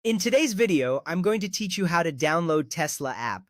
In today's video, I'm going to teach you how to download Tesla app.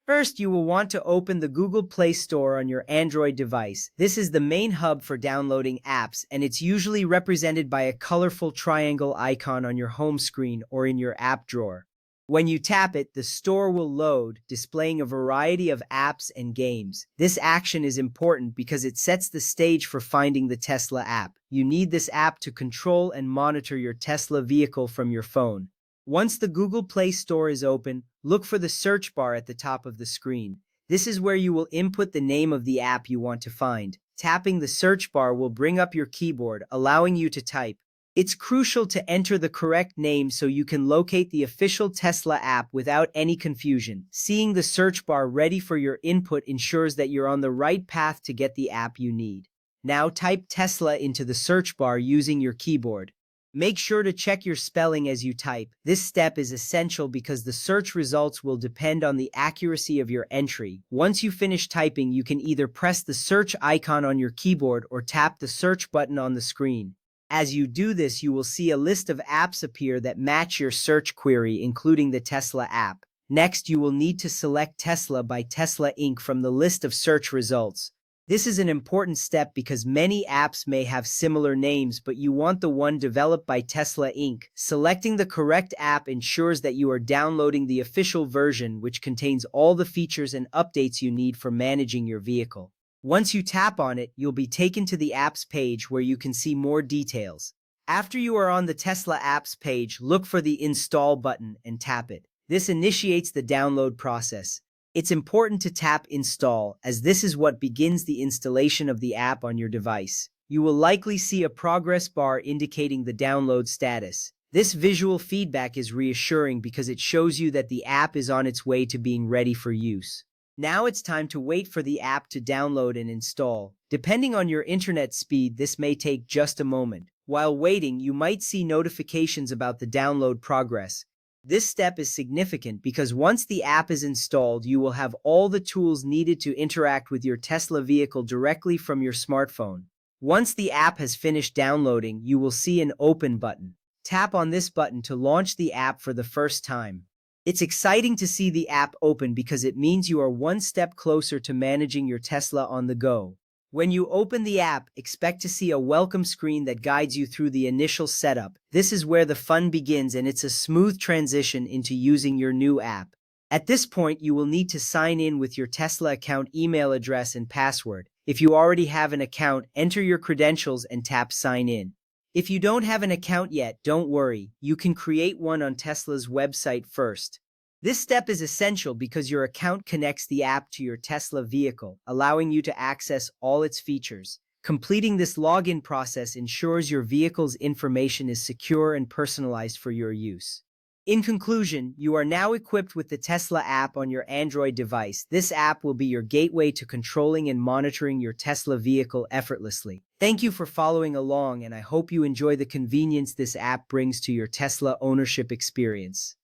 First, you will want to open the Google Play Store on your Android device. This is the main hub for downloading apps, and it's usually represented by a colorful triangle icon on your home screen or in your app drawer. When you tap it, the store will load, displaying a variety of apps and games. This action is important because it sets the stage for finding the Tesla app. You need this app to control and monitor your Tesla vehicle from your phone. Once the Google Play Store is open, look for the search bar at the top of the screen. This is where you will input the name of the app you want to find. Tapping the search bar will bring up your keyboard, allowing you to type. It's crucial to enter the correct name so you can locate the official Tesla app without any confusion. Seeing the search bar ready for your input ensures that you're on the right path to get the app you need. Now type Tesla into the search bar using your keyboard. Make sure to check your spelling as you type. This step is essential because the search results will depend on the accuracy of your entry. Once you finish typing, you can either press the search icon on your keyboard or tap the search button on the screen. As you do this, you will see a list of apps appear that match your search query, including the Tesla app. Next, you will need to select Tesla by Tesla Inc. from the list of search results. This is an important step because many apps may have similar names, but you want the one developed by Tesla Inc. Selecting the correct app ensures that you are downloading the official version, which contains all the features and updates you need for managing your vehicle. Once you tap on it, you'll be taken to the apps page where you can see more details. After you are on the Tesla apps page, look for the Install button and tap it. This initiates the download process. It's important to tap Install, as this is what begins the installation of the app on your device. You will likely see a progress bar indicating the download status. This visual feedback is reassuring because it shows you that the app is on its way to being ready for use. Now it's time to wait for the app to download and install. Depending on your internet speed, this may take just a moment. While waiting, you might see notifications about the download progress. This step is significant because once the app is installed, you will have all the tools needed to interact with your Tesla vehicle directly from your smartphone. Once the app has finished downloading, you will see an Open button. Tap on this button to launch the app for the first time. It's exciting to see the app open because it means you are one step closer to managing your Tesla on the go. When you open the app, expect to see a welcome screen that guides you through the initial setup. This is where the fun begins, and it's a smooth transition into using your new app. At this point, you will need to sign in with your Tesla account email address and password. If you already have an account, enter your credentials and tap Sign In. If you don't have an account yet, don't worry. You can create one on Tesla's website first. This step is essential because your account connects the app to your Tesla vehicle, allowing you to access all its features. Completing this login process ensures your vehicle's information is secure and personalized for your use. In conclusion, you are now equipped with the Tesla app on your Android device. This app will be your gateway to controlling and monitoring your Tesla vehicle effortlessly. Thank you for following along, and I hope you enjoy the convenience this app brings to your Tesla ownership experience.